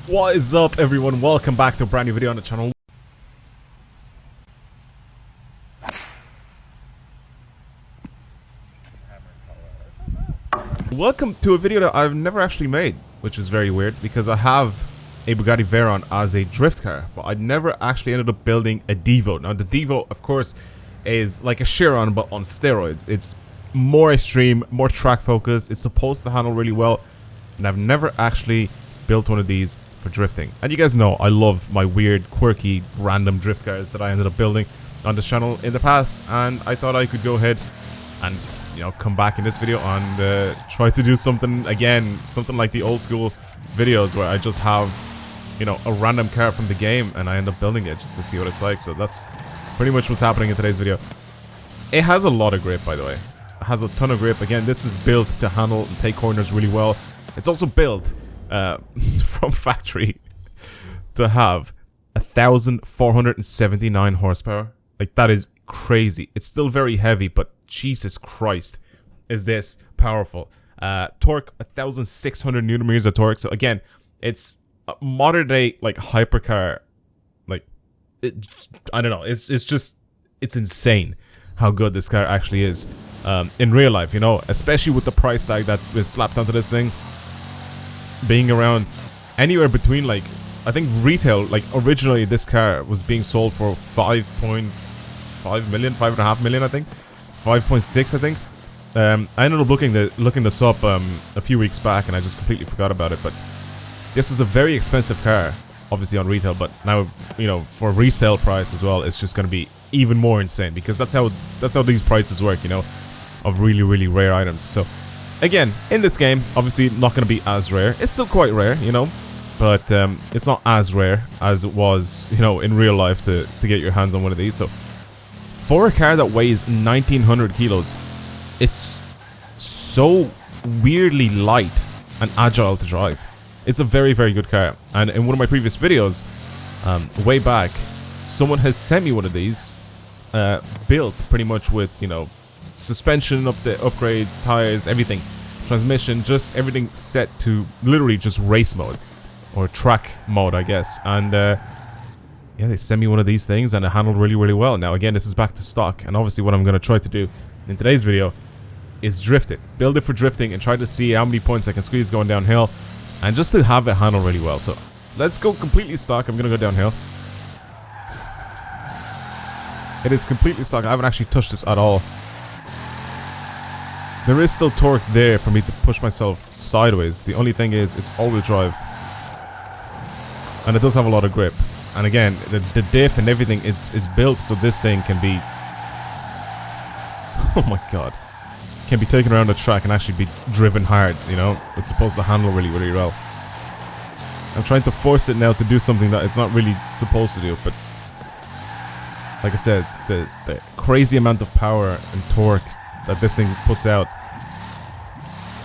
What is up, everyone? Welcome back to a brand new video on the channel. Welcome to a video that I've never actually made, which is very weird because I have a Bugatti Veyron as a drift car, but I never actually ended up building a Divo. Now the Divo, of course, is like a Chiron but on steroids. It's more extreme, more track focused. It's supposed to handle really well, and I've never actually built one of these for drifting. And you guys know I love my weird, quirky, random drift cars that I ended up building on this channel in the past, and I thought I could go ahead and, you know, come back in this video and try to do something again, something like the old school videos where I just have, you know, a random car from the game and I end up building it just to see what it's like. So that's pretty much what's happening in today's video. It has a lot of grip, by the way. It has a ton of grip. Again, this is built to handle and take corners really well. It's also built from factory to have 1,479 horsepower. Like, that is crazy. It's still very heavy, but Jesus Christ, is this powerful. Torque, 1,600 newton meters of torque. So again, it's a modern day, like, hypercar. Like, I don't know. It's just, it's insane how good this car actually is in real life, you know, especially with the price tag that's been slapped onto this thing. Being around anywhere between, like, I think retail, like, originally this car was being sold for 5.5 million, 5.5 million, I think. 5.6, I think. I ended up looking this up a few weeks back, and I just completely forgot about it. But this was a very expensive car, obviously on retail, but now, you know, for resale price as well, it's just going to be even more insane, because that's how these prices work, you know, of really, really rare items. So again, in this game, obviously not going to be as rare. It's still quite rare, you know, but it's not as rare as it was, you know, in real life to get your hands on one of these. So for a car that weighs 1,900 kilos, it's so weirdly light and agile to drive. It's a very, very good car. And in one of my previous videos, way back, someone has sent me one of these, built pretty much with, you know, suspension upgrades, tires, everything, transmission, just everything set to literally just race mode or track mode, I guess. And yeah, they sent me one of these things and it handled really, really well. Now again, this is back to stock, and obviously what I'm going to try to do in today's video is drift it, build it for drifting, and try to see how many points I can squeeze going downhill, and just to have it handle really well. So let's go completely stock. I'm going to go downhill. It is completely stock. I haven't actually touched this at all. There is still torque there for me to push myself sideways. The only thing is, it's all-wheel drive. And it does have a lot of grip. And again, the diff and everything, it's built so this thing can be... Oh my god. Can be taken around the track and actually be driven hard, you know? It's supposed to handle really, really well. I'm trying to force it now to do something that it's not really supposed to do, but... Like I said, the crazy amount of power and torque that this thing puts out,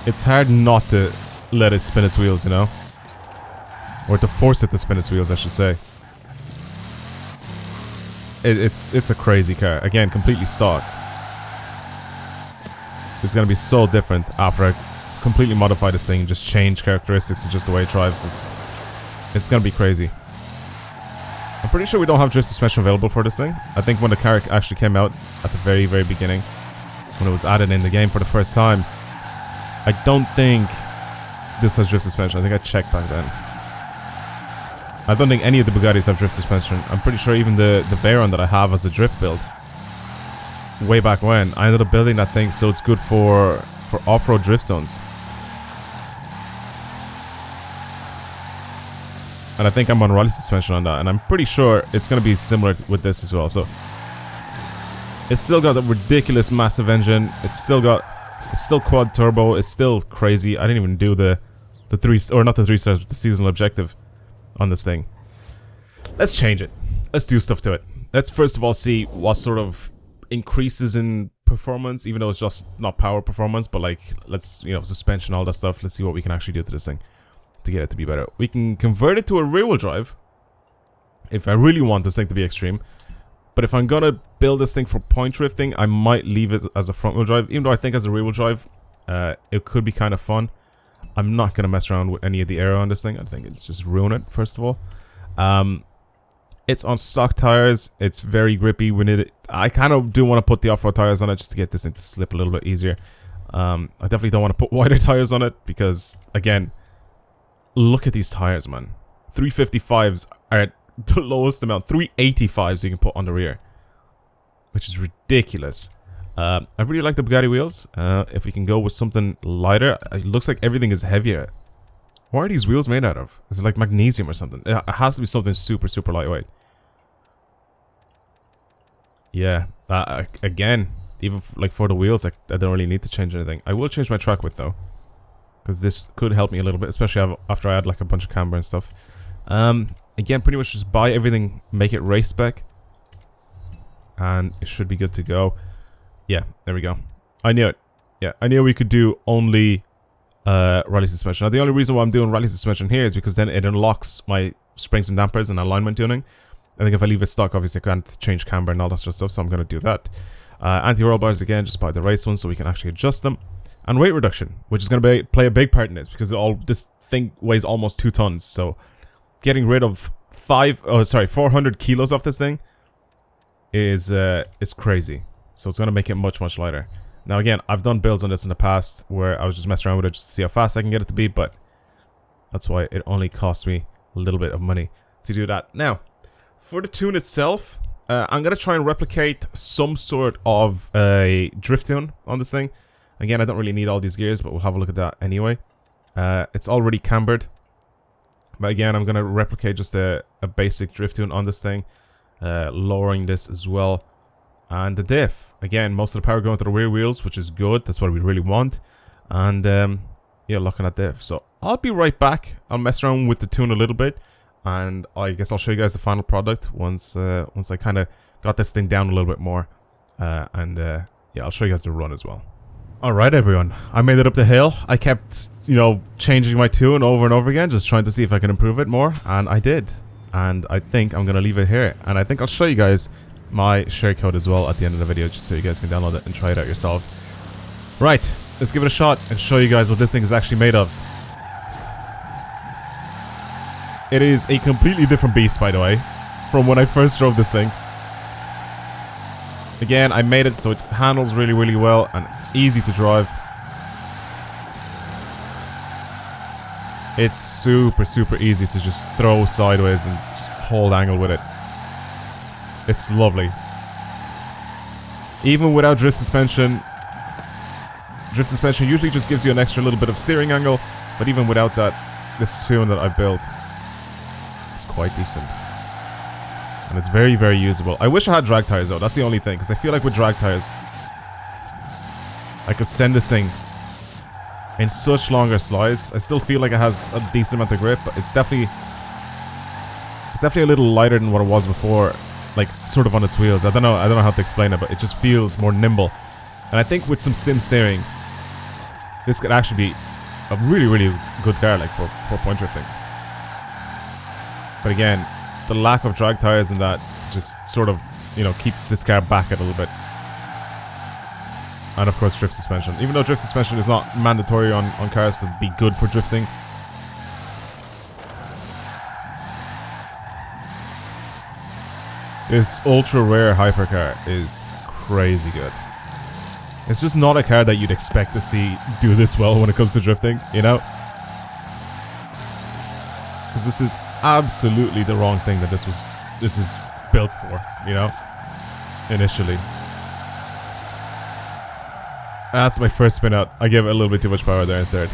it's hard not to let it spin its wheels, you know? Or to force it to spin its wheels, I should say. It's a crazy car. Again, completely stock. It's gonna be so different after I completely modify this thing, just change characteristics to just the way it drives. It's gonna be crazy. I'm pretty sure we don't have drift suspension available for this thing. I think when the car actually came out at the very, very beginning, when it was added in the game for the first time, I don't think this has drift suspension. I think I checked back then. I don't think any of the Bugattis have drift suspension. I'm pretty sure even the Veyron that I have as a drift build, way back when, I ended up building that thing so it's good for off-road drift zones. And I think I'm on Raleigh suspension on that, and I'm pretty sure it's going to be similar with this as well. So it's still got a ridiculous massive engine. It's still quad turbo. It's still crazy. I didn't even do the 3, or not the 3 stars, but the seasonal objective on this thing. Let's change it. Let's do stuff to it. Let's first of all see what sort of increases in performance, even though it's just not power performance, but like, let's, you know, suspension, all that stuff. Let's see what we can actually do to this thing to get it to be better. We can convert it to a rear-wheel drive if I really want this thing to be extreme. But if I'm gonna build this thing for point drifting, I might leave it as a front-wheel drive, even though I think as a rear-wheel drive, it could be kind of fun. I'm not going to mess around with any of the aero on this thing. I think it's just ruin it, first of all. It's on stock tires. It's very grippy. I kind of do want to put the off-road tires on it just to get this thing to slip a little bit easier. I definitely don't want to put wider tires on it because, again, look at these tires, man. 355s are the lowest amount. 385s you can put on the rear, which is ridiculous. I really like the Bugatti wheels. If we can go with something lighter, it looks like everything is heavier. What are these wheels made out of? Is it like magnesium or something? It has to be something super, super lightweight. Yeah, again, even like for the wheels, I don't really need to change anything. I will change my track width though, because this could help me a little bit, especially after I add like a bunch of camber and stuff. Again, pretty much just buy everything, make it race spec, and it should be good to go. Yeah, there we go. I knew it. Yeah, I knew we could do only rally suspension. Now, the only reason why I'm doing rally suspension here is because then it unlocks my springs and dampers and alignment tuning. I think if I leave it stock, obviously I can't change camber and all that sort of stuff, so I'm going to do that. Anti-roll bars, again, just buy the race ones so we can actually adjust them. And weight reduction, which is going to play a big part in this, because this thing weighs almost 2 tons, so getting rid of 400 kilos off this thing is crazy. So it's going to make it much, much lighter. Now, again, I've done builds on this in the past where I was just messing around with it just to see how fast I can get it to be, but that's why it only cost me a little bit of money to do that. Now, for the tune itself, I'm going to try and replicate some sort of a drift tune on this thing. Again, I don't really need all these gears, but we'll have a look at that anyway. It's already cambered. But again, I'm going to replicate just a basic drift tune on this thing. Lowering this as well. And the diff. Again, most of the power going to the rear wheels, which is good. That's what we really want. And, yeah, looking at diff. So, I'll be right back. I'll mess around with the tune a little bit. And I guess I'll show you guys the final product once I kind of got this thing down a little bit more. Yeah, I'll show you guys the run as well. Alright everyone, I made it up the hill. I kept, changing my tune over and over again, just trying to see if I can improve it more, and I did. And I think I'm going to leave it here, and I think I'll show you guys my share code as well at the end of the video, just so you guys can download it and try it out yourself. Right, let's give it a shot and show you guys what this thing is actually made of. It is a completely different beast, by the way, from when I first drove this thing. Again, I made it so it handles really, really well, and it's easy to drive. It's super, super easy to just throw sideways and just hold angle with it. It's lovely. Even without drift suspension usually just gives you an extra little bit of steering angle, but even without that, this tune that I built is quite decent. And it's very, very usable. I wish I had drag tires though, that's the only thing, because I feel like with drag tires I could send this thing in such longer slides. I still feel like it has a decent amount of grip, but it's definitely a little lighter than what it was before, like sort of on its wheels. I don't know how to explain it, but it just feels more nimble. And I think with some sim steering, this could actually be a really, really good car, like for 4-point drifting. But again, the lack of drag tires and that just sort of, keeps this car back a little bit. And of course drift suspension. Even though drift suspension is not mandatory on cars to be good for drifting. This ultra rare hypercar is crazy good. It's just not a car that you'd expect to see do this well when it comes to drifting, Because this is absolutely the wrong thing that this is built for, initially. That's my first spin out. I gave it a little bit too much power there in third.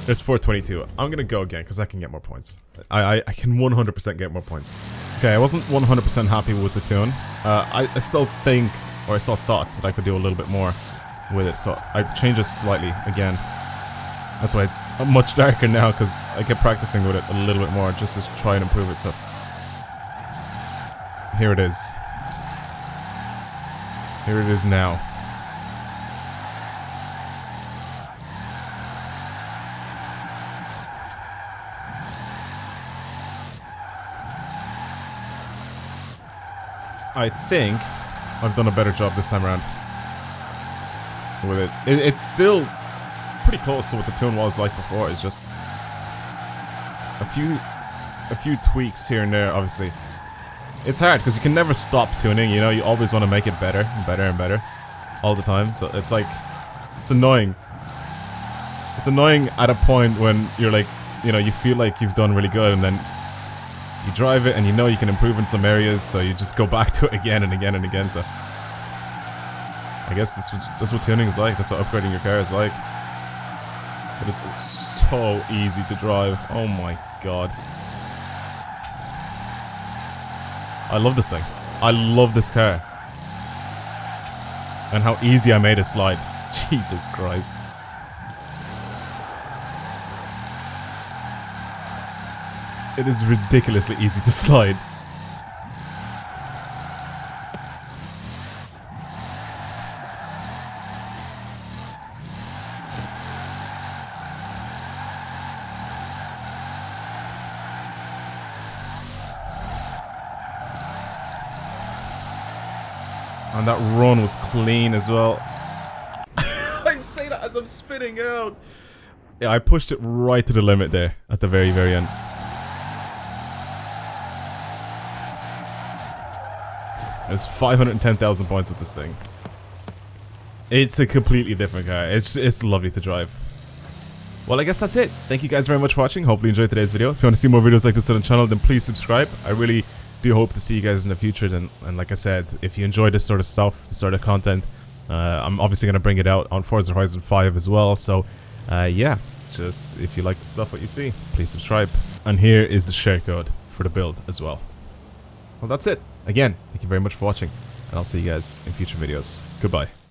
There's 422. I'm gonna go again because I can get more points. I can 100% get more points. Okay, I wasn't 100% happy with the tune. I still think, or I still thought that I could do a little bit more with it, so I changed it slightly again. That's why it's much darker now, because I kept practicing with it a little bit more just to try and improve it. So here it is. Here it is now. I think I've done a better job this time around with it. It's still pretty close to what the tune was like before. It's just a few tweaks here and there, obviously. It's hard because you can never stop tuning, you know, you always want to make it better and better and better all the time. So it's like, it's annoying. It's annoying at a point when you're like, you know, you feel like you've done really good, and then you drive it and you know you can improve in some areas, so you just go back to it again and again and again. So I guess that's what tuning is like. That's what upgrading your car is like. But it's so easy to drive. Oh my god. I love this thing. I love this car. And how easy I made it slide. Jesus Christ. It is ridiculously easy to slide. And that run was clean as well. I say that as I'm spinning out. Yeah, I pushed it right to the limit there at the very, very end. There's 510,000 points with this thing. It's a completely different car. It's lovely to drive. Well, I guess that's it. Thank you guys very much for watching. Hopefully you enjoyed today's video. If you want to see more videos like this on the channel, then please subscribe. I really do hope to see you guys in the future. And like I said, if you enjoy this sort of stuff, this sort of content, I'm obviously going to bring it out on Forza Horizon 5 as well. So, yeah, just if you like the stuff what you see, please subscribe. And here is the share code for the build as well. Well, that's it. Again, thank you very much for watching, and I'll see you guys in future videos. Goodbye.